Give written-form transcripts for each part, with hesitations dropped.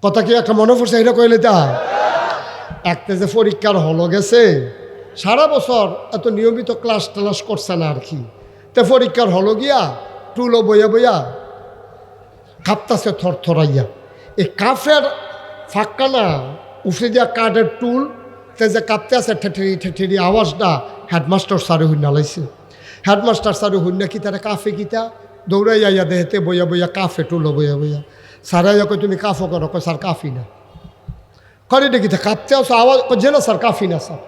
কথা কি একটা মনে পড়ছে এটা কইলে তা একটা যে পরীক্ষার হলো গেছে সারা বছর এত নিয়মিত ক্লাস টালাস করছে না আর কি। তো পরীক্ষার হলো গিয়া টুলো বইয়া বইয়া কাঁপতাছে থরথরাইয়া। এই কাফের ফাঁকা না উফরে দিয়া কাঠের টুল তে যে কাঁপতে আছে ঠেঠেরি ঠেঠেরি আওয়াজটা হেডমাস্টার স্যারে হুন্না লাইছে। হেডমাস্টার স্যারে হুন্না কি তারা কাফে কিতা দৌড়াইয়া ইয়া দেহেতে বইয়া বইয়া কাফে টুলো বইয়া বইয়া স্যারাইয়া কই তুমি কাফো করো, কয় স্যার কাফি না। করে দেখিতে কাঁপতে আছে আওয়াজ যে না স্যার কাফি না স্যার।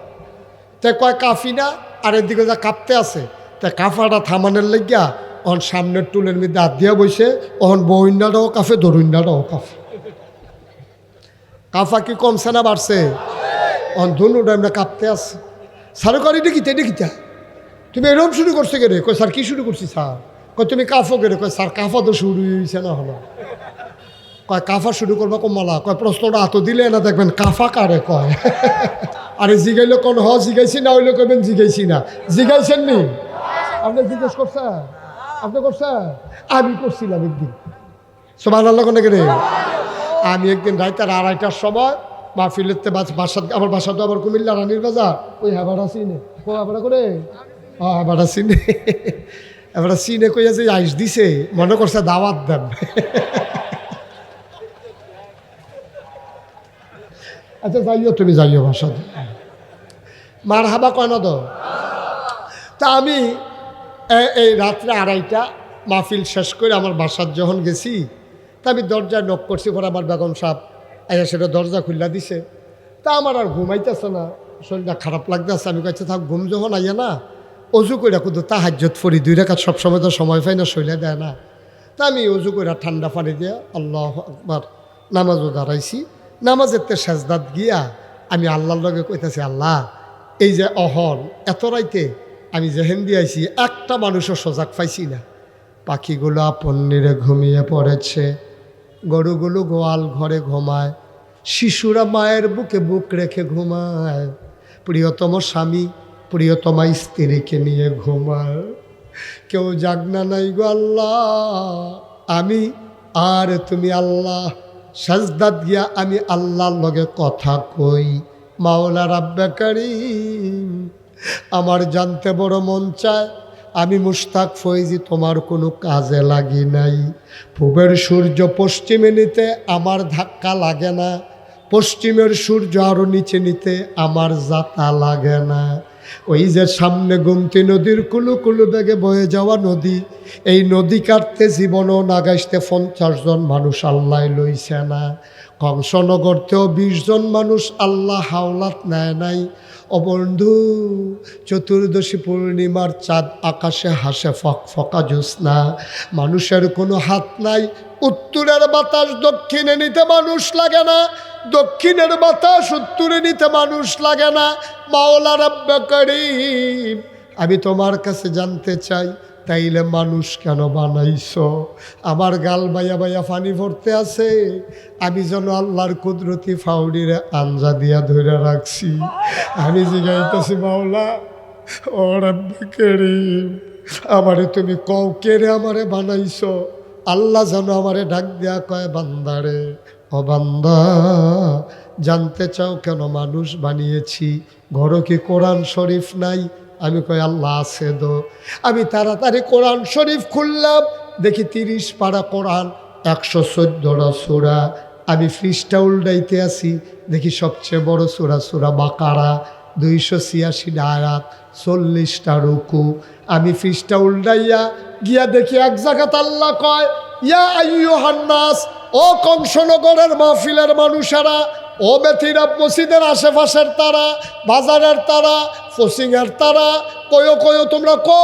তে কয় কাফি না আর এদিকে যা কাঁপতে আছে তা কাফাটা থামানোর লাগিয়া অন সামনের টুলের মধ্যে হাত দিয়া বসে অহন বহিন্যাটাও কাফে দরুন্যাটাও কাফে। কাফা কি কমছে না বাড়ছে? অন ধনুটা আমরা কাঁপতে আছে। স্যার করি দেখিতে দেখিতা তুমি এরকম শুরু করছে কে রে? কয় স্যার কি শুরু করছি স্যার? কয় তুমি কাফো কে রে? কয় স্যার কাফা তো শুরু হয়েছে না হলো। কয় কাফা শুরু করবা কমালা? কয় প্রশ্নটা হাত দিলে না দেখবেন কাফা কারে কয়। আরে জিগাইলে কোন জিগাইছি না হইলে কবেন জিগাইছি না। জিগাইছেন নি? আপনি জিজ্ঞেস করছেন? আপনি করছেন? আমি করছিলাম একদিন। সুবহানাল্লাহ কোন রে? আমি একদিন রাইতার 2:30টার সময় মাহফিলেতে বাসা, আমার বাসা তো আবার কুমিল্লা রানীর বাজার, ওই হাবাড়া সিনে ও হাবাড়া করে হাবাড়া সিনে এবারে সিনে কইয়া যে আইস দিছে মনে করছে দাওয়াত দেন। আচ্ছা যাইও তুমি যাইও বাসা মার হাবা কয় না তো। তা আমি এই রাত্রে 2:30 মাহফিল শেষ করে আমার বাসার যখন গেছি তা আমি দরজায় নক করছি, পরে আমার বেগম সাহেব আইয়া সেটা দরজা খুল্লা দিছে। তা আমার আর ঘুমাইতেছে না, শরীরটা খারাপ লাগতেছে। আমি কাছে থাক ঘুম যখন আইয়া না অজু কইরা কিন্তু তাহাজ্জুদ পড়ি 2 রাকাত সবসময় তো সময় পাই না, শরীরে দেয় না। তা আমি অজু কইরা ঠান্ডা পানি দিয়া আল্লাহু আকবার নামাজও দাঁড়াইছি। নামাজের তে সেজদাত গিয়া আমি আল্লাহর লগে কইতাছি, আল্লাহ এই যে অহন এত রাইতে আমি যেহেন দিয়েছি একটা মানুষও সজাগ পাইছি না। পাখিগুলো আপন নিরে ঘুমিয়ে পড়েছে, গরুগুলো গোয়াল ঘরে ঘুমায়, শিশুরা মায়ের বুকে বুক রেখে ঘুমায়, প্রিয়তম স্বামী প্রিয়তমা স্ত্রীকে নিয়ে ঘুমায়, কেউ জাগনা নাই গো আল্লাহ। আমি আর তুমি আল্লাহ সাজদাত গিয়া আমি আল্লাহর লগে কথা কই, মাওলা রাব্বে কারীম আমার জানতে বড় মন চায় আমি মুশতাক ফয়েজি তোমার কোনো কাজে লাগি নাই। পূবের সূর্য পশ্চিমে নিতে আমার ধাক্কা লাগে না, পশ্চিমের সূর্য আরও নিচে নিতে আমার যাতা লাগে না। ওই যে সামনে গোমতী নদীর কুলু কুলু বেগে বয়ে যাওয়া নদী, এই নদী কাটতে জীবনও নাগাইতে 50 জন মানুষ আল্লাহ লইছে না। কংসনগরতেও 20 জন মানুষ আল্লাহ হাওলাত নেয় নাই। ও বন্ধু, চতুর্দশী পূর্ণিমার চাঁদ আকাশে হাসে ফকফকা জ্যোৎস্না, মানুষের কোনো হাত নাই। উত্তরের বাতাস দক্ষিণে নিতে মানুষ লাগে না, দক্ষিণের বাতাস উত্তরে নিতে মানুষ লাগে না। মাওলা রাব্বে কারীম আমি তোমার কাছে জানতে চাই, তাইলে মানুষ কেন বানাইছো? আমার গাল বাইয়া বাইয়া পানি ভরতে আছে, আমি যেন আল্লাহর কুদরতি ফাউডিরে আঞ্জা দিয়া ধরে রাখছি। আমি জিগাইতেছি, মাওলা ও রাব্বে কারীম আমারে তুমি কও কে রে আমারে বানাইছো? আল্লাহ যেন আমারে ডাক দিয়া কয়, বান্দারে ও বান্দা জানতে চাও কেন মানুষ বানিয়েছি? ঘরে কি কোরআন শরীফ নাই? আমি কই আল্লাহ আছে দো। আমি তাড়াতাড়ি কোরআন শরীফ খুললাম, দেখি 30 পারা কোরআন, 114টা সূরা। আমি পৃষ্ঠা উল্টাইতে আসি, দেখি সবচেয়ে বড় সূরা সূরা বাকারা, 286 আয়াত, 40টা রুকু। আমি পৃষ্ঠা উল্টাইয়া গিয়া দেখি এক জায়গাতে আল্লাহ কয়, ইয়া আইয়ুহান নাস, ও কংসনগরের মাহফিলের মানুষেরা, ও বেথিরা মসজিদের আশেপাশের তারা, বাজারের তারা, ফসিংয়ের তারা, কয়ো কয়ো তোমরা কো,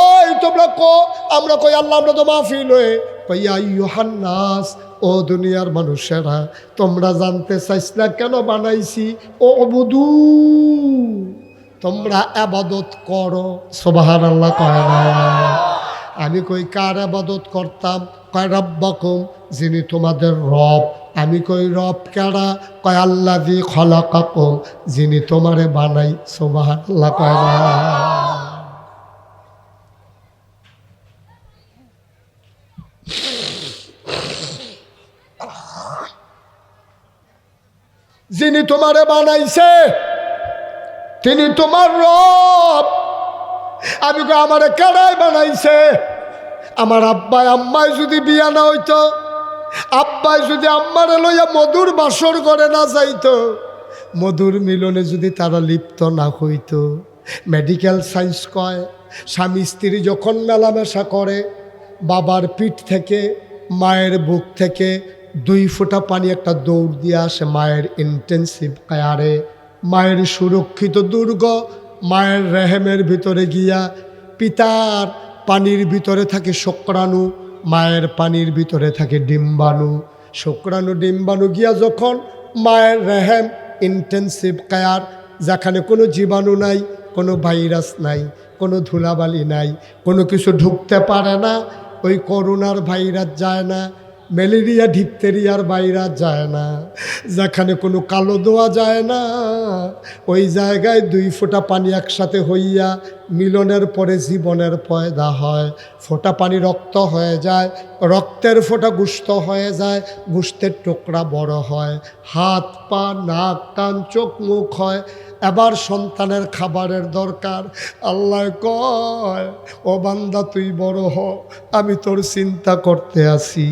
ওই তোমরা কো। আমরা কই আল্লাহ আমরা তো মাহফিল হয়ে কই আইয়ুহান নাস, ও দুনিয়ার মানুষেরা তোমরা জানতে চাইছ না কেন বানাইছি? ও বুদু তোমরা আবাদত করো। সুবহানাল্লাহ কয় না? আমি কই কার আবাদত করতাম? কয় রাব্বাকুম, যিনি তোমাদের রব। আমি কই রব কেডা? কয় আল্লাযী খলাকাকুম, যিনি তোমারে বানাই। সুবহানাল্লাহ কয় না? যিনি তোমারে বানাইছে তিনি তোমার রব। আমি কই আমারে কারাই বানাইছে? আমার আব্বাই আম্মাই যদি বিয়া না হইতো, আব্বাই যদি আম্মারে লইয়া মধুর বাসর করে না যাইতো, মধুর মিলনে যদি তারা লিপ্ত না হইতো। মেডিকেল সায়েন্স কয় স্বামী স্ত্রী যখন মেলামেশা করে, বাবার পিঠ থেকে মায়ের বুক থেকে 2 ফোঁটা পানি একটা দৌড় দিয়ে আসে মায়ের ইন্টেন্সিভ কেয়ারে। মায়ের সুরক্ষিত দুর্গ মায়ের রেহেমের ভিতরে গিয়া পিতার পানির ভিতরে থাকে শুক্রাণু, মায়ের পানির ভিতরে থাকে ডিম্বাণু। শুক্রাণু ডিম্বাণু গিয়া যখন মায়ের রেহেম ইন্টেন্সিভ কেয়ার, যেখানে কোনো জীবাণু নাই, কোনো ভাইরাস নাই, কোনো ধুলাবালি নাই, কোনো কিছু ঢুকতে পারে না, ওই করোনার ভাইরাস যায় না, ম্যালেরিয়া ডিপথেরিয়ার ভাইরাস যায় না, যেখানে কোনো কালো দোয়া যায় না, ওই জায়গায় 2 ফোঁটা পানি একসাথে হইয়া মিলনের পরে জীবনের পয়দা হয়। ফোঁটা পানি রক্ত হয়ে যায়, রক্তের ফোঁটা গোশত হয়ে যায়, গোশতের টুকরা বড় হয়, হাত পা নাক কান চোখ মুখ হয়। এবার সন্তানের খাবারের দরকার। আল্লাহ কয় ও বান্দা তুই বড় হ, আমি তোর চিন্তা করতে আসি।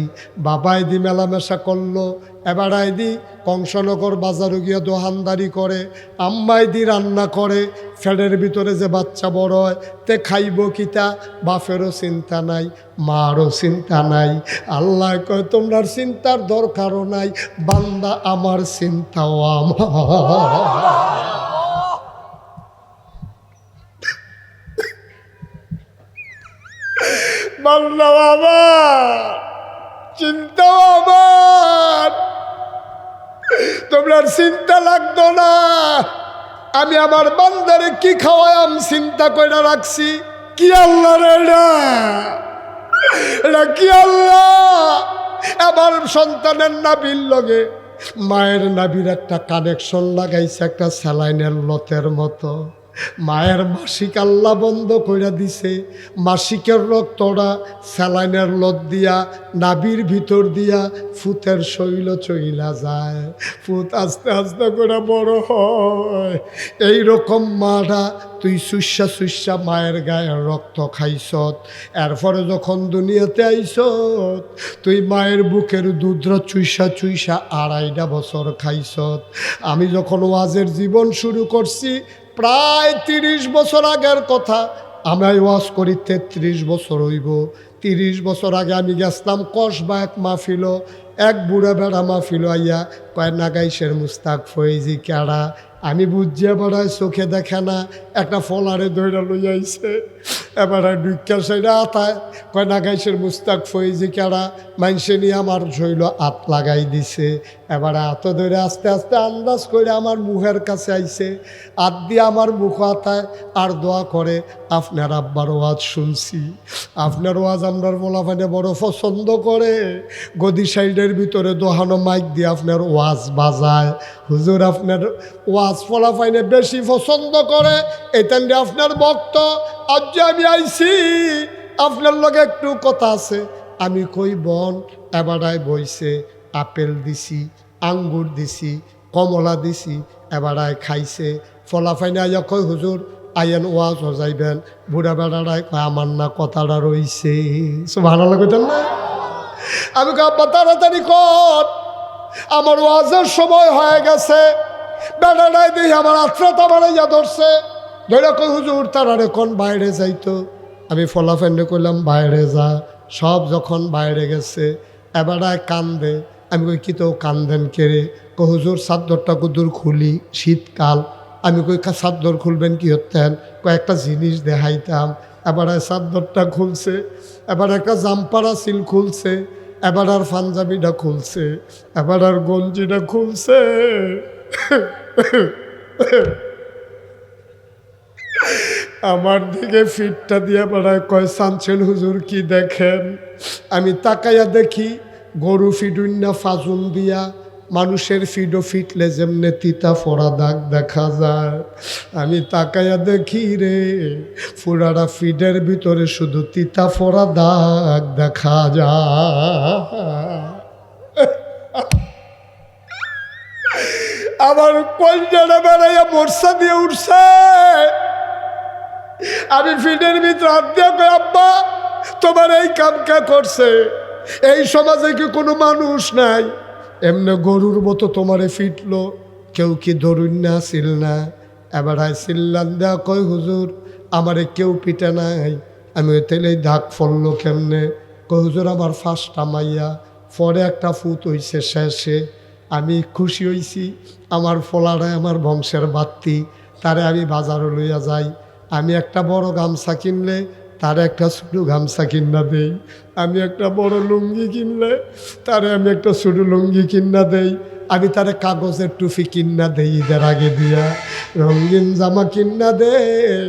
বাবাই দি মেলামেশা করলো, এবার আইদি কংসনগর বাজারে গিয়ে দোহানদারি করে, আম্মাই দি রান্না করে, ফ্যানের ভিতরে যে বাচ্চা বড় হয় তে খাইব কিতা, বাপেরও চিন্তা নাই, মারও চিন্তা নাই। আল্লাহ কয় তোমার চিন্তার দরকারও নাই, বান্দা আমার চিন্তাও আমার। বান্দা আমার চিন্তাও আমার, তোমার চিন্তা লাগতো না। আমি আমার বান্দারে কি খাওয়ায়াম চিন্তা করে রাখছি। কি আল্লাহ রে এটা কি আল্লাহ? আমার সন্তানের নাভির লগে মায়ের নাভির একটা কানেকশন লাগাইছে, একটা স্যালাইনের লতের মতো। মায়ের মাসিক আল্লাহ বন্ধ করে দিছে, মাসিকের রক্তটা স্যালাইনের লত দিয়া নাভির ভিতর দিয়া ফুতের শৈল চইলা যায়, ফুত আস্তে আস্তে করে বড় হয়। এই রকম মাটা তুই সুস্যা সুস্যা মায়ের গায়ের রক্ত খাইছত, এরপরে যখন দুনিয়াতে আইছত তুই মায়ের বুকের দুধরা চুইসা চুইসা 2.5 বছর খাইছত। আমি যখন ওয়াজের জীবন শুরু করছি প্রায় 30 বছর আগের কথা, আমি ওয়াজ করি 33 বছর হইব। 30 বছর আগে আমি গেছিলাম কসবা এক মাহফিল, এক বুড়া বেড়া মাহফিল আইয়া কয় নাগাইশের মুস্তাক ফয়েজি কেড়া। আমি বুঝিয়া বেড়ায় চোখে দেখে না, একটা ফলারে দইরা লই আইছে, এবার ডুইকা সেটা আতায় কয় নাগাইশের মুস্তাক ফয়েজি কেড়া। মানুষে নিয়ে আমার শৈল আত লাগাই দিছে, এবার আত ধরে আস্তে আস্তে আন্দাজ করে আমার মুখের কাছে আইছে, আত দিয়ে আমার মুখ আতায় আর দোয়া করে আপনার আব্বার ওয়াজ শুনছি, আপনার ওয়াজ আপনার পোলাপানে বড় পছন্দ করে, গদি সাইডের ভিতরে দোহানো মাইক দিয়ে আপনার ওয়াজ বাজায়, হুজুর আপনার ওয়াজ পোলাপাইনে বেশি পছন্দ করে, এতেন আপনার ভক্ত। আজ যে আমি আইছি আপনার লগে একটু কথা আছে। আমি কই বন, এবারায় বইছে, আপেল দিছি, আঙ্গুর দিছি, কমলা দিছি, এবারায় খাইছে। ফলাফাইনে আইয়া কই হুজুর আইয়েন ওয়াজ হজাইবেন। বুড়া বেড়ারায় কয় আমার না কথাটা রইছে। ভালো লাগতেন না? আমি আব্বা তাড়াতাড়ি কর, আমার ওয়াজের সময় হয়ে গেছে। বেড়ারায় দেখি আমার আত্রাত আমার ইয়া ধরছে, ধরে কই হুজুর তারারে কোন বাইরে যাইতো। আমি ফলাফাইনে কইলাম বাইরে যা। সব যখন বাইরে গেছে এবারায় কান্দে। আমি কই কি তো কান্দেন কেড়ে? কো হুজুর চাদরটা কুদুর খুলি, শীতকাল। আমি কই চাদর খুলবেন কি হতেন? কয়েকটা জিনিস দেখাইতাম। এবার চাদরটা খুলছে, এবার একটা জাম্পারা সিল খুলছে, এবার আর পাঞ্জাবিটা খুলছে, এবার আর গঞ্জিটা খুলছে। আমার দিকে ফিটটা দিয়ে বেড়ায় কয় সানছেন হুজুর কি দেখেন? আমি তাকাইয়া দেখি গরু ফিডুন্না ফাজুন দিয়া, মানুষের ফিডো ফিটলে যেমনে তিতা ফোড়া দাগ দেখা যায়। আমি তাকাইয়া দেখি রে ফুরারা ফিডের ভিতরে শুধু তিতা ফোড়া দাগ দেখা যায়। আমার কলজাটা বেড়াইয়া বর্ষা দিয়ে উঠছে। আমি ফিটের ভিতরে হাত দিয়ে কই, আব্বা তোমার এই কাম কে করছে? এই সমাজে কি কোনো মানুষ নাই? এমনি গরুর মতো তোমারে ফিটলো, কেউ কি ধরুন না ছিল না? এবার চিল্লান দেয়া কয়, হুজুর আমারে কেউ পিটে নাই। আমি ওই তেলেই দাগ ফললো কেমনে? কয়, হুজুর আমার ফার্স্টটা মাইয়া, পরে একটা ফুট হইছে শেষে। আমি খুশি হইছি, আমার ফলারায় আমার বংশের বাত্তি, তারে আমি বাজারে লইয়া যাই। আমি একটা বড় গামছা কিনলে তারে একটা ছোটো গামছা কিনা দেই। আমি একটা বড় লুঙ্গি কিনলে তারে আমি একটা ছোটো লুঙ্গি কিনা দেই। আমি তারে কাগজের টুপি কিনা দেই ঈদের আগে দিয়া, রঙিন জামা কিনা দেই,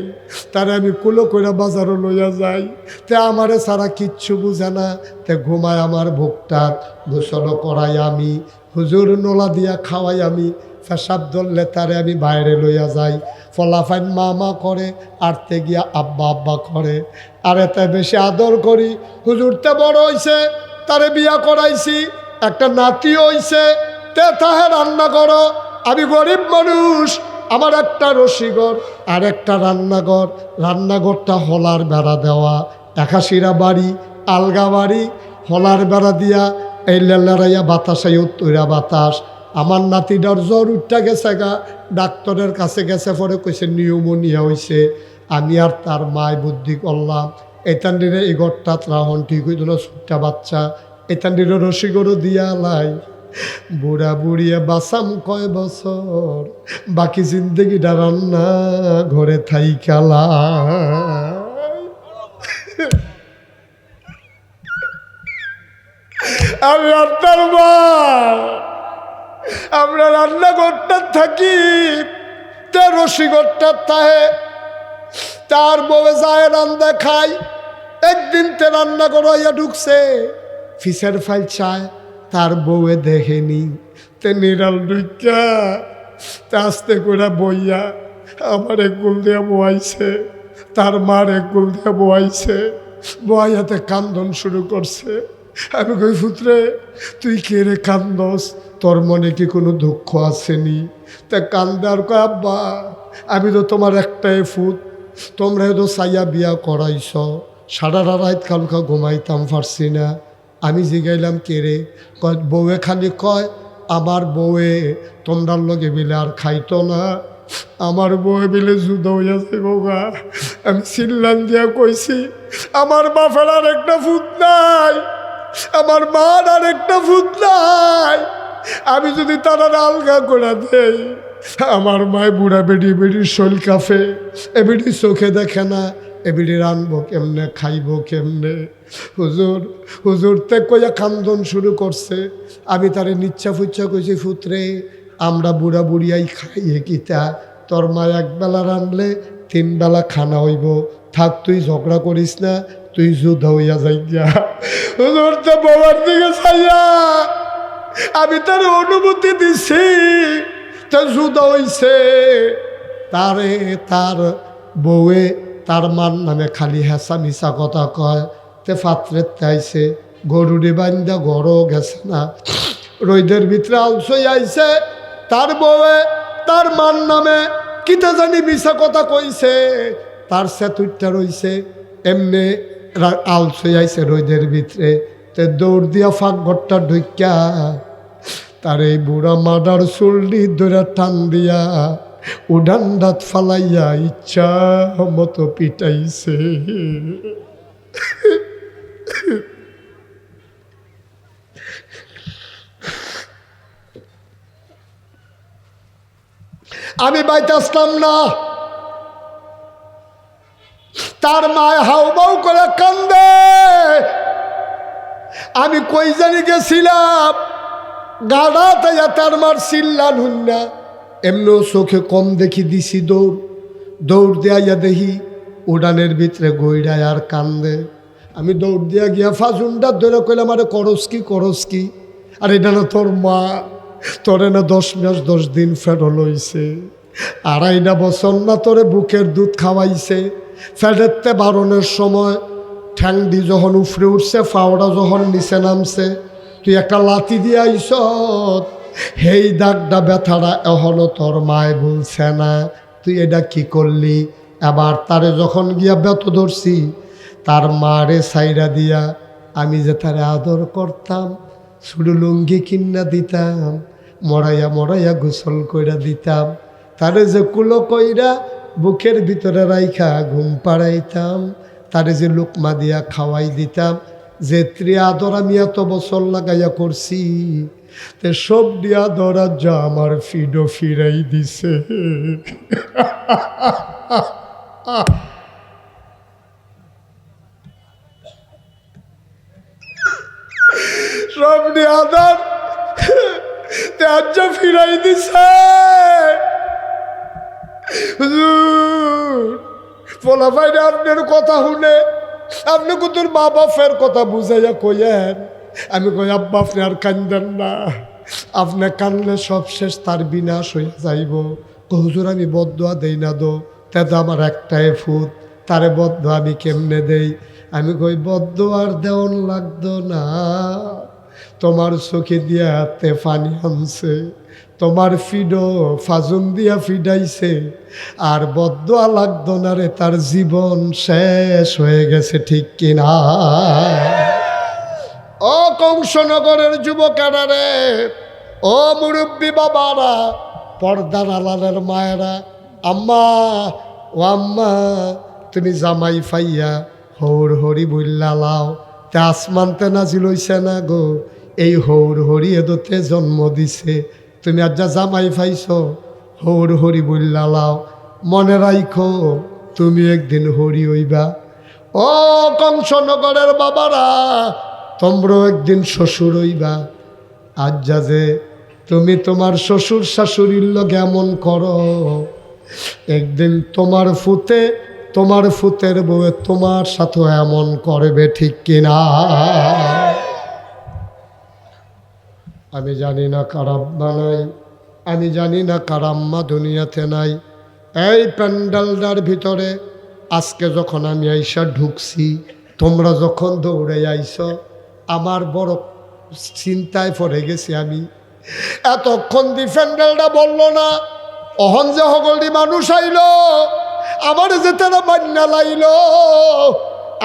তারে আমি কুলো করে বাজারও লইয়া যাই। তে আমারে ছাড়া কিচ্ছু বুঝে না, তে ঘুমায় আমার বুকটা, গোসলও করাই আমি, হুজুর নোলা দিয়া খাওয়াই আমি, পেশাব ধরলে তারে আমি বাইরে লইয়া যাই। ফলাফাইন মা মা করে, আরতে গিয়া আব্বা আব্বা করে। আর এতে বেশি আদর করি। হুজুরতে বড় হইছে, তারে বিয়া করাইছি, একটা নাতি হইছে, তে তাহে রান্না করো। আমি গরিব মানুষ, আমার একটা রসিঘর আর একটা রান্নাঘর। রান্নাঘরটা হলার বেড়া দেওয়া, 81 বাড়ি, আলগা বাড়ি, হলার বেড়া দিয়া এই লেলারাইয়া বাতাস, এই উত্তরা বাতাস। আমার নাতিটার জ্বর উঠটা গেছে গা, ডাক্তারের কাছে গেছে, পরে কইছে নিউমোনিয়া হয়েছে। আমি আর তার মায় বুদ্ধি করলাম, এতান্ডিরে এই ঘরটা ত্রাহন ঠিক হইল না, ছোট্টা বাচ্চা, এতান্ডিরে রসিগরও দিয়া লাই। বুড়া বুড়িয়ে বাসাম কয় বছর, বাকি জিন্দগিটা রান্না ঘরে থাই খেলা। আমি আর তার মা, আমরা রান্নাঘরটা থাকি, তে রসিঘরটা তাহে, তার বউয়ে যায় রান্না খাই। একদিন তে রান্না করাইয়া ঢুকছে, ফিসের ফাইল চায়, তার বউয়ে দেখেনি, তে নিরাল ঢুকা তে আস্তে করে বইয়া আমার এক গুল দিয়ে বয়াইছে, তার মার এক গুল দিয়ে বয়াইছে, বয়াইয়াতে কান্দন শুরু করছে। আমি কই, পুত্রে তুই কে রে কান্দস? তোর মনে কি কোনো দুঃখ আসেনি? তা কান্দে আর কয়, আব্বা আমি তো তোমার একটাই ফুট, তোমরা তো চাইয়া বিয়া করাইছ, সারা রাত কালকা ঘুমাইতাম পারছি না। আমি জিগাইলাম কে রে? কয় বউয়ে খালি কয়, আমার বউয়ে তোমরার লগে বিলে আর খাইতো না, আমার বউয়ে বিলে যুদ্ধ হইয়াছে গোগা। আমি চিল্লান দিয়া কইছি, আমার বাপের আর একটা ফুট নাই, আমার মার আর একটা ফুট নাই। আমি যদি তারা আলগা করে দেই, আমার মায় বুড়া বেডি বেডির শৈল কাফে, এ বেডি চোখে দেখে না, এ বেডি রানবো কেমনে, খাইবো কেমনে? হুজুর হুজুর তে কইয়া কান্দন শুরু করছে। আমি তারে নিচ্ছা ফুচ্ছা কইছি, ফুতরে আমরা বুড়া বুড়িয়াই খাইয়ে কিতা, তোর মা একবেলা রানলে 3 বেলা খানা হইব, থাক তুই ঝগড়া করিস না, তুই যুদ্ধ হইয়া যাই গিয়া। হুজুর তো বাবার দিকে চাইয়া আমি তার অনুমতি দিছি, তা যুদ্ধ হইছে। তারে তার বউয়ে তার মান নামে খালি হেসা মিশা কথা কয়, তে ফাত্রের তাইছে, গরুরে বান্ধা গড়ও গেছে না, রোদের ভিতরে আলসই আইছে। তার বউয়ে তার মান নামে কিতা জানি মিশা কথা কইছে, তার সেতুরটা রইছে এমনি আলসই আইছে রোদের ভিতরে। তে দৌড় দিয়া ফাঁক ঘরটা ঢুকিয়া তার এই বুড়া মাদার চুলডি ধরে টান দিয়া উডান দাঁত ফালাইয়া ইচ্ছা মতো পিটাইছে। আমি বাইতে আসলাম না, তার মায় হাউমাউ করে কান্দে। আমি কই জানি গেছিলাম, গাড়া তাইয়া তার মার চিল্লান হুন্না, এমনও চোখে কম দেখি দিছি দৌড়, দৌড় দিয়া দেখি উড়ানের ভিতরে গইড়ায় আর কান্দে। আমি দৌড় দিয়া গিয়া ফাজুনটা ধরে কইলাম, আরে করস কি? আর এটা না তোর মা, তোরে না 10 মাস 10 দিন ফেরো লইছে, 2.5 বছর না তোরে বুকের দুধ খাওয়াইছে। ফেডেরতে বারণের সময় ঠ্যাংডি যখন উফরে উঠছে, ফাওড়া যখন নিচে নামছে, তুই একটা লাথি দিয়ে আইস, হেই দাগটা ব্যথাটা এখনো তোর মায় বলছে না, তুই এটা কি করলি? আবার তারে যখন গিয়া ব্যথ ধরছি, তার মারে সাইরা দিয়া আমি যে তারে আদর করতাম, শুধু লুঙ্গি কিন্না দিতাম, মরাইয়া মরাইয়া গোসল কইরা দিতাম, তারে যে কুলো কইরা বুকের ভিতরে রাইখা ঘুম পাড়াইতাম, তারে যে লোকমা দিয়া খাওয়াই দিতাম, যে ত্রি আদর আমি এত বছর লাগাইয়া করছি, তে সব দিয়া ধরা যা আমার ফিডো ফিরাই দিছে। সব দিয়া ধর ত্যায্য ফিরাই দিছে। পোলা ভাইরে আপনার কথা শুনে আপনি কুতুর মা বাপের কথা বুঝাইয়া কইয়েন। আমি কই আব্বা আপনি আর কান্দেন না, আপনি কানলে সব শেষ, তার বিনাশ হইয়া যাইব। হুজুর আমি বদদোয়া দেই না দো, তেতো আমার একটাই ফুট, তারে বদদোয়া আমি কেমনে দেই? আমি কই বদদোয়ার দেওয়ান লাগতো না, তোমার চোখে দিয়া হাতে পানি আনছে, তোমার ফিডো ফাজুন দিয়া ফিডাইছে, আর বদদোয়া লাগতো না রে, তার জীবন শেষ হয়ে গেছে, ঠিক কিনা? ও কংসনগরের যুবকেরা রে, ও মুরব্বী বাবারা, পর্দার আলালের মায়েরা, আম্মা ও আম্মা, তুমি জামাই ফাইয়া হৌর হরি বইল্লা লাও, তে আসমানতে নাজিল হইছে না গো, এই হৌর হরি এদতে জন্ম দিছে, তুমি আজ যা জামাই ফাইছ হৌর হরি বইল্লা লাও, মনে রাইখো তুমি একদিন হরি হইবা। ও কংসনগরের বাবারা, তোমরাও একদিন শ্বশুর হইবা। আজ যা যে তুমি তোমার শ্বশুর শাশুড়ির লগে এমন করো, একদিন তোমার ফুতের বউয়ে তোমার সাথে এমন করবে, ঠিক কিনা? আমি জানি না কার আব্বা নাই, আমি জানি না কার আম্মা দুনিয়াতে নাই। এই প্যান্ডেলটার ভিতরে আজকে যখন আমি আইসা ঢুকছি, তোমরা যখন দৌড়ে আইস, আমার বড় চিন্তায় পড়ে গেছি আমি। এতক্ষণ দি প্যান্ডেলটা বললো না, অহন যে হগলটি মানুষ আইল, আমারে যে তারা বান্না লাইল,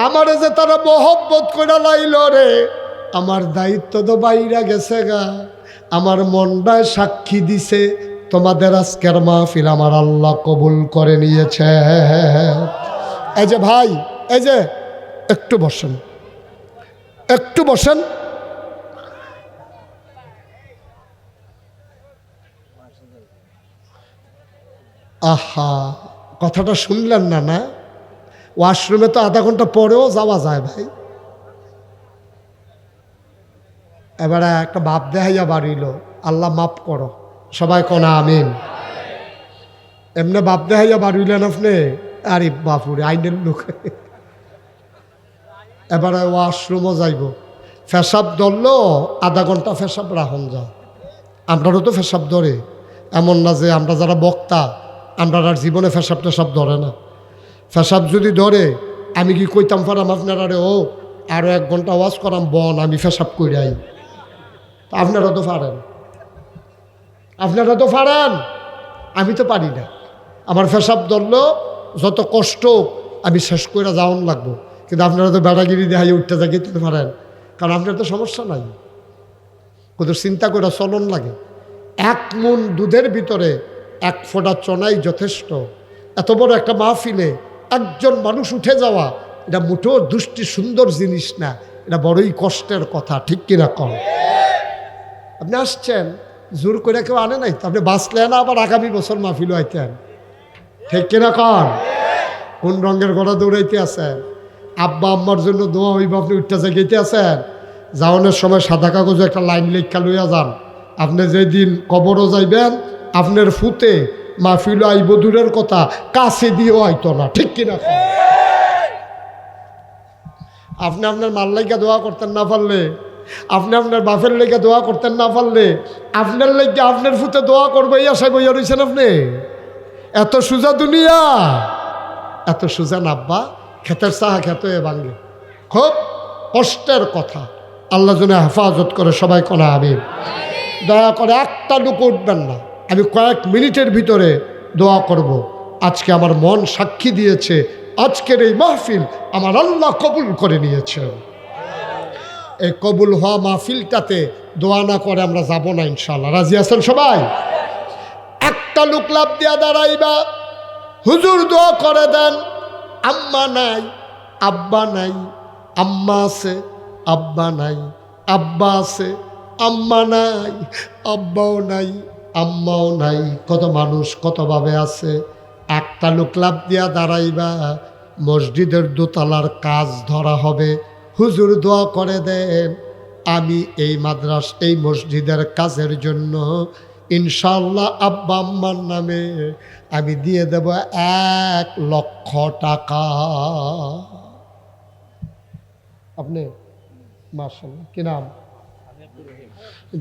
আমারে যে তারা মহব্বত করে লাইল রে, আমার দায়িত্ব তো বাইরা গেছে গা, আমার মনটায় সাক্ষী দিছে তোমাদের আজকের মাহফিল আমার আল্লাহ কবুল করে নিয়েছে। এই যে ভাই, এই যে একটু বসেন, একটু বসেন। আহা, কথাটা শুনলেন না? না, ওয়াশরুমে তো আধা ঘন্টা পরেও যাওয়া যায় ভাই। এবারে একটা বাপ দেখাইয়া বাড়িল, আল্লাহ মাফ করো, সবাই কোনা আমিন। এমনি বাপ দেখাইয়া বাড়িলেন আপনি, আরে বাপুরে আইনের লোক। এবারে ওয়াশরুমও যাইব, ফেসাব ধরলো, আধা ঘন্টা ফেসাব রাখুন যা। আপনারও তো ফেসাব ধরে, এমন না যে আমরা যারা বক্তা আমরা আর জীবনে ফেসাব টেসাব ধরে না। ফেসাব যদি ধরে আমি কি কইতাম পারাম আপনারা রে, ও আরও 1 ঘন্টা ওয়াজ করাম বন, আমি ফেসাব করে আই। আপনারা তো পারেন, আপনারা তো পারেন, আমি তো পারি না। আমার ফেসাব ধরলো, যত কষ্ট আমি শেষ করে যাওয়ান লাগবো, কিন্তু আপনারা তো বেড়াগিরি দেখাই উঠতে যাইতে পারেন, কারণ আপনার তো সমস্যা নাই, কত চিন্তা করে চলন লাগে। 1 মণ দুধের ভিতরে 1 ফোঁটা চনাই যথেষ্ট। এত বড় একটা মাহফিলে একজন মানুষ উঠে যাওয়া, এটা মোটেও দুষ্টি সুন্দর জিনিস না, এটা বড়ই কষ্টের কথা, ঠিক কিনা কম? আপনি আসছেন, জোর করে কেউ আনে নাই তো, আপনি বাঁচলেন আবার আগামী বছর মাহফিলও আইতেন, ঠিক কিনা কন? কোন রঙের গড়া দৌড়াইতে আছেন? আব্বা আম্মার জন্য দোয়া হইব, আপনি উঠতে জায়গাইতে আছেন। যাওয়ানোর সময় সাদা কাগজে একটা লাইন লেখা লইয়া যান, আপনি যেদিন কবরও যাইবেন, আপনার ফুতে মাহফিল আইব দূরের কথা, কাছে দিয়েও আইতো না, ঠিক কিনা? আপনি আপনার মার লাইগা দোয়া করতেন না পারলে, আপনি আপনার বাপের লেগে দোয়া করতেন না পারলে, আপনার লেগে আপনার ফুতে দোয়া করবো এই আশায় বইয়া রয়েছেন আপনি। এত সোজা দুনিয়া, এত সোজা নাব্বা, ক্ষেতের চাহা খেত এ ভাঙ্গে, খুব কষ্টের কথা। আল্লাহ যেন হেফাজত করে, সবাই কোনা আমিন। দয়া করে একটা লোক উঠবেন না, আমি কয়েক মিনিটের ভিতরে দোয়া করব। আজকে আমার মন সাক্ষী দিয়েছে, আজকের এই মাহফিল আমার আল্লাহ কবুল করে নিয়েছেন। এই কবুল হওয়া মাহফিলটাতে দোয়া না করে আমরা যাব না ইনশাল্লাহ। রাজি আছেন সবাই? একটা লোক লাভ দিয়া দাঁড়াইবা, হুজুর দোয়া করে দেন। আম্মা নাই, আব্বা নাই, আম্মা আছে, আব্বা নাই, আব্বা আছে, আম্মা নাই, আব্বাও নাই, আম্মাও নাই। কত মানুষ কতভাবে আছে। একটা লোক লাভ দিয়া দাঁড়াইবা, মসজিদের দোতলার কাজ ধরা হবে। হুজুর দোয়া করে দেন, আমি এই এই মসজিদের কাজের জন্য ইনশাল্লাহ আব্বা আম্মার নামে আমি দিয়ে দেব 1,00,000 টাকা। আপনি মাশাআল্লাহ, কি নাম?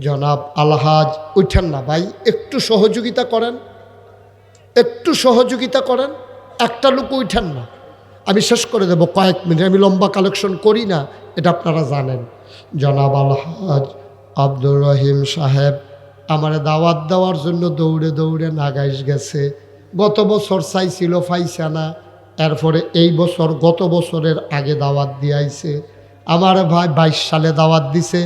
জনাব আলহাজ। উঠেন না ভাই, একটু সহযোগিতা করেন, একটু সহযোগিতা করেন। একটা লোক উঠেন না, আমি শেষ করে দেব কয়েক মিনিট। আমি লম্বা কালেকশন করি না, এটা আপনারা জানেন। জনাব আলহাজ আব্দুর রহিম সাহেব আমারে দাওয়াত দেওয়ার জন্য দৌড়ে দৌড়ে নাগাইশ গেছে। গত বছর চাইছিল, পাইছে না। এরপরে এই বছর গত বছরের আগে দাওয়াত দিয়ে আইছে। আমার ভাই 22 সালে দাওয়াত দিছে,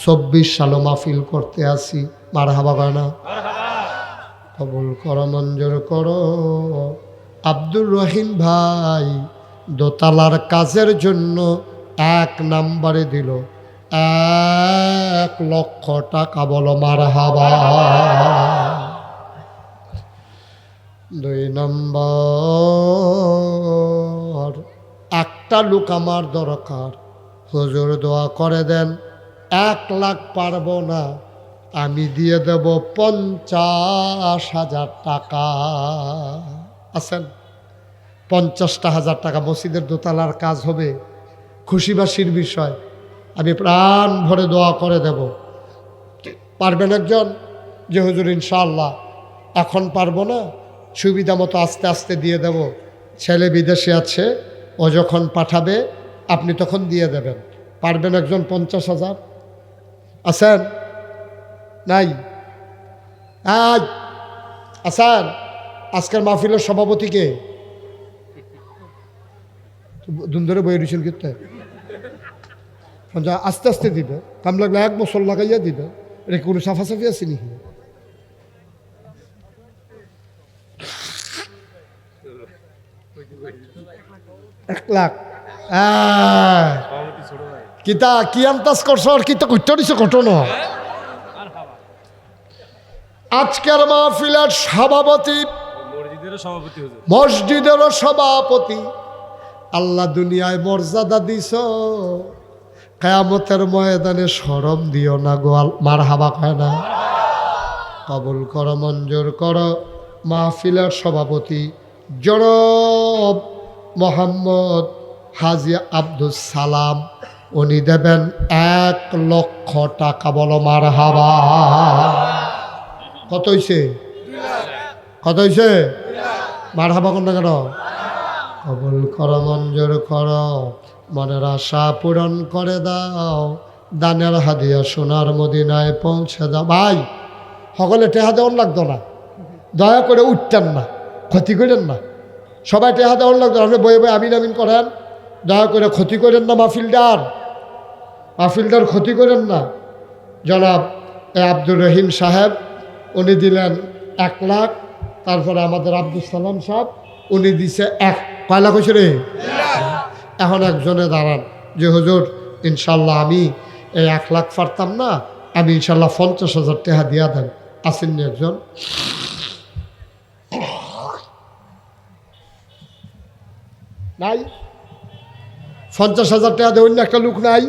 24 সালে মাহফিল করতে আসি। মারহাবা গানা কবুল করো, মঞ্জুর করো। আব্দুর রহিম ভাই দোতলার কাজের জন্য 1 নম্বরে দিল 1,00,000 টাকা। বলো মারহাবা। 2 নম্বর, একটা লোক আমার দরকার, হুজুর দোয়া করে দেন। 1,00,000 পারবো না, আমি দিয়ে দেব 50,000 টাকা। আছেন? 50,000 টাকা মসজিদের দোতলার কাজ হবে, খুশিবাসীর বিষয়। আমি প্রাণ ভরে দোয়া করে দেব। পারবেন একজন? যে হুজুর ইনশাআল্লাহ এখন পারবো না, সুবিধা মতো আস্তে আস্তে দিয়ে দেব। ছেলে বিদেশে আছে, ও যখন পাঠাবে আপনি তখন দিয়ে দেবেন। পারবেন একজন? 50,000 আছেন? নাই? আছেন? আজকের মাহফিলের সভাপতিকে দুন ধরে বই রয়েছেন কিন্তু আস্তে আস্তে দিবে, কাম লাগলে 1 বছর লাগাইয়া দিবে। এটা কোনো সাফাসাফি আছে নি? 1,00,000 কিতা কি আন্দাজ করছো? আর কিতা করতে দিছো ঘটনা? আজকের মাহফিলের সভাপতি, মসজিদেরও সভাপতি। আল্লাহ দুনিয়ায় মর্যাদা দিছ, কিয়ামতের ময়দানে শরম দিও না গো। মারহাবা কয় না? কবুল করো, মঞ্জুর করো। মাহফিলের সভাপতি জনাব মোহাম্মদ হাজী আব্দুস সালাম, উনি দেবেন 1,00,000 টাকা। বলো মারহাবা। কত হইছে? কত হইছে? মারহাবা কোন কেন? কবুল করো, মঞ্জুর করো। মনের আশা পূরণ করে দাও, দানের হাদিয়া সোনার মদিনায় পৌঁছে দাও। ভাই সকলে টেহা দেওয়ার লাগতো না, দয়া করে উঠতেন না, ক্ষতি করেন না। সবাই টেহা দেওয়ার লাগতো, আপনি বয়ে বয়ে আমিন আমিন করেন। দয়া করে ক্ষতি করেন না মাহফিলদার ক্ষতি করেন না। জনাব আব্দুর রহিম সাহেব উনি দিলেন 1,00,000। তারপরে আমাদের আব্দুল সালাম সাহেব উনি দিছে 1 লাখ হয়েছে রে। এখন একজনে দাঁড়ান যে হুজুর ইনশাল্লাহ আমি এই 1,00,000 পারতাম না, আমি ইনশাল্লাহ 50,000 টাকা দিয়া দেন। আসেননি একজন? নাই? 50,000 টাকা দেবেন, একটা লোক নাই?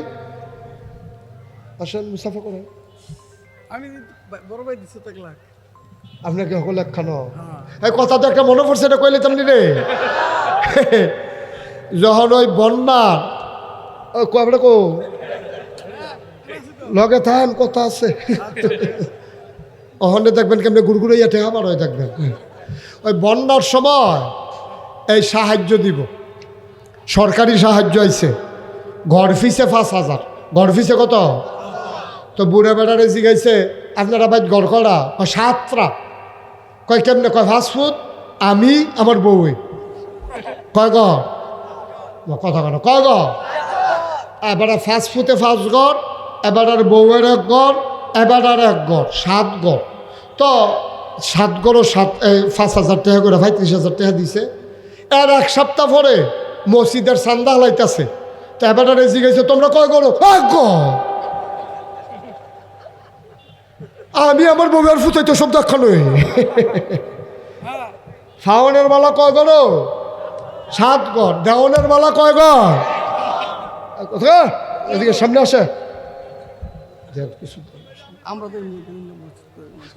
আসেন মুসাফা করে। আমি বড় ভাই দিচ্ছি তো 1,00,000 আপনাকে হল একখানো এই কথা তো একটা মনে পড়ছে, এটা কইলে তেমনি রে। যখন ওই বন্যা কবে কো লগে থাকেন কথা আছে, ওখানে দেখবেন কেমনি গুড়গুড়াইয়া ঠেকা পার হয়ে দেখবেন। ওই বন্যার সময় এই সাহায্য দিব, সরকারি সাহায্য আইছে। ঘর ফিসে 5,000। ঘর ফিসে কত? তো বুড়ে বেড়ারে জিগাইছে আপনারা বাইর গড় করা কয় সাতটা কয় কেমনে কয় ফাস্টফুড আমি আমার বউয়ে কয় ঘর কথা কেন কয় ঘর এবার ফাস্টফুডে 5 ঘর এবার আর বউয়ের 1 ঘর এবার আর 1 ঘর 7 ঘর তো 7 ঘরও 5,000 টাকা করে 35,000 টাকা দিছে এর 1 সপ্তাহ পরে মসজিদের চান্দা লাইতেছে তো এবার আর জিজ্ঞাসা তোমরা কয় ঘর 1 ঘর আমি আমার বউয়ের ফুটাইতে সব দেখানো ফাওনের বেলা কয় ঘর 7 ঘর দেওয়ানের বেলা কয় ঘর এদিকে সামনে আসে আমরা তো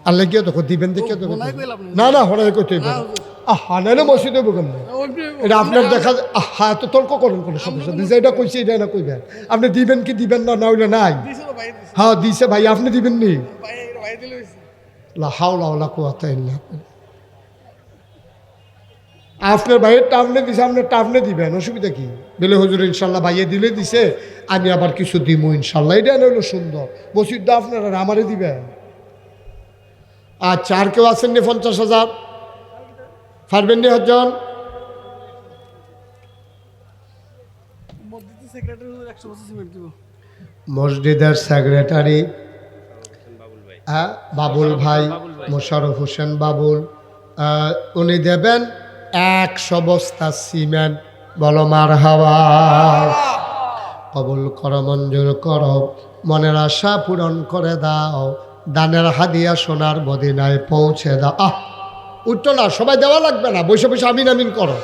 আল্লাহ গিয়ে দেখো দিবেন দেখে দেখো বোনাই কইলাম না না হরাই করতে আহা নাইলে মসজিদে বোকাম না এটা আপনার দেখা আহা তো তর্ক করেন কোনো সমস্যা দিছে এটা কইছে এটা না কইবেন আপনি দিবেন কি দিবেন না না হইলে নাই দিছে তো ভাই দিছে হ্যাঁ দিছে ভাই আপনি দিবেন নি ভাই দিলে হইছে লা হাওলা ওয়ালা কুওয়াতা ইল্লা বিল্লাহ আপনার ভাইয়ের টাফনে দিছে আপনার টাফনে দিবেন অসুবিধা কি বলে হুজুর ইনশাল্লাহ ভাইয়ে দিলে দিছে আমি আবার কিছু দিব ইনশাল্লাহ এটা হলো সুন্দর মসজিদটা আপনারা আমারে দিবেন আচ্ছা আর কেউ আছেন নি 50,000 পারবেন নি হজন মসজিদের সেক্রেটারি 100 বছর সিমেন্ট দিব মসজিদের সেক্রেটারি বাবুল ভাই মোশাররফ হোসেন বাবুল উনি দেবেন 100 বস্তা সিমেন্ট বলো মারহাবা কবুল করো মঞ্জুর করো মনের আশা পূরণ করে দাও দানের হাদিয়া সোনার মদিনায় পৌঁছে দাও উঠতো না সবাই দেওয়া লাগবে না বসে বসে আমিন আমিন করো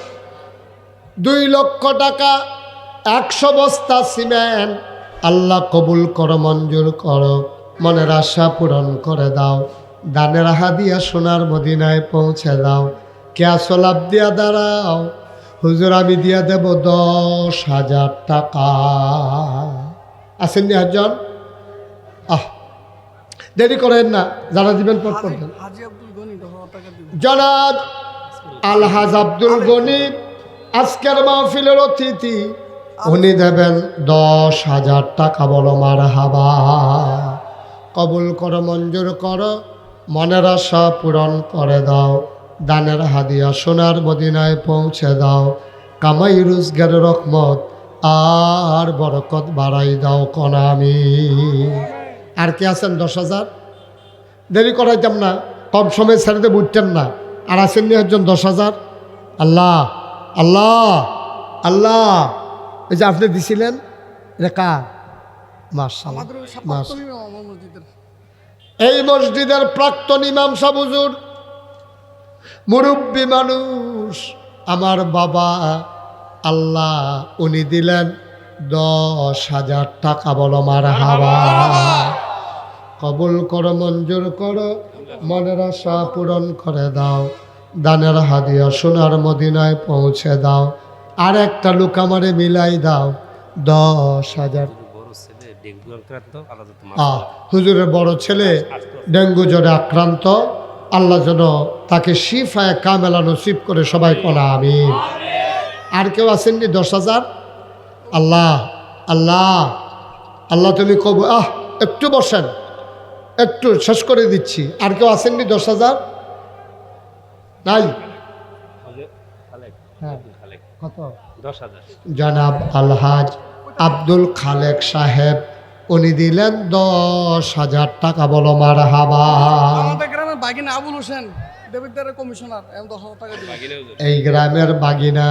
2 লক্ষ টাকা 100 বস্তা সিমেন্ট আল্লাহ কবুল করো মঞ্জুর করো মনের আশা পূরণ করে দাও দানের হাদিয়া সোনার মদিনায় পৌঁছে দাও ক্যাশ লাভ দিয়া দাঁড়াও হুজুর আমি দিয়া দেব 10,000 টাকা আসেন নি একজন দেরি করেন না যারা দিবেন পট করবেন হাজী আব্দুল গনি 10,000 টাকা দিব জনাব আলহাজ আব্দুল গনি আজকের মাহফিলের অতিথি উনি দেবেন 10,000 টাকা বলো মারহাবা কবুল করো মঞ্জুর করো মনের আশা পূরণ করে দাও দানের হাদিয়া সোনার মদিনায় পৌঁছে দাও কামাই রোজগারের রহমত আর বরকত বাড়াই দাও কনামি আর কি আছেন 10,000 দেরি করাইতাম না কম সময় ছেড়ে বুঝতেন না আর আছেন নি একজন 10,000 আল্লাহ আল্লাহ আল্লাহ এই যে আপনি দিছিলেন এটা কার মাশাআল্লাহ আমাদের সাপ্তাহিক আমার মসজিদের এই মসজিদের প্রাক্তন ইমাম সাহেব হুজুর মুরব্বী মানুষ আমার বাবা আল্লাহ উনি দিলেন 10,000 টাকা বলো মারহাবা কবুল করো মঞ্জুর করো মনের আশা পূরণ করে দাও দানের হাদিয়া সোনার মদিনায় পৌঁছে দাও আর একটা লোক আমারে মিলাই দাও 10,000 হুজুরের বড় ছেলে ডেঙ্গু জ্বরে আক্রান্ত আল্লাহ যেন তাকে শিফায়ে কামেলা নসিব করে সবাই কোনা আমিন আর কেউ আসেননি 10,000 আল্লাহ আল্লাহ আল্লাহ তুমি কব একটু বসেন একটু শেষ করে দিচ্ছি আর কেউ আসেননি 10,000 নাই হ্যাঁ কত 10,000 জনাব আলহাজ আব্দুল খালেক সাহেব উনি দিলেন 10,000 টাকা বলো মারহাবা আমাদের গ্রামের বাগিনা আবুল হোসেন দেবিদ্দারের কমিশনার 10,000 টাকা দিবেন এই গ্রামের বাগিনা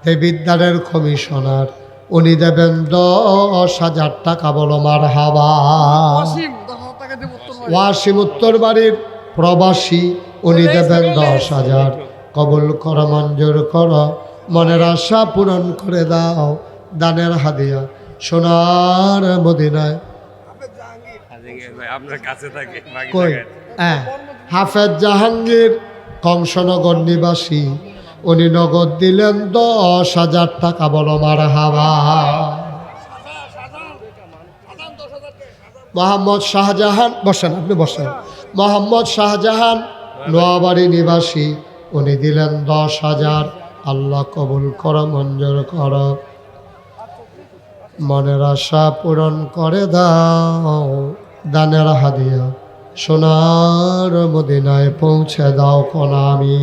দেবিদ্দারের কমিশনার উনি দেবেন 10,000 টাকা বলো মারহাবা ওয়াসিম 10,000 টাকা দিব ওয়াসিম উত্তর বাড়ির প্রবাসী উনি দেবেন 10,000 কবুল করো মঞ্জুর করো মনের আশা পূরণ করে দাও দানের হাদিয়া সোনার মদিনায় কই হাফেজ জাহাঙ্গীর কংসনগর নিবাসী উনি নগদ দিলেন 10,000 টাকা বলো মারহাবা মোহাম্মদ শাহজাহান বসেন আপনি বসেন মোহাম্মদ শাহজাহান নোয়াবাড়ি নিবাসী উনি দিলেন 10,000 আল্লাহ কবুল করো মঞ্জুর করো মনের আশা পূরণ করে দাও দানের হাদিয়া সোনার মদিনায় পৌঁছে দাও কোন আমি।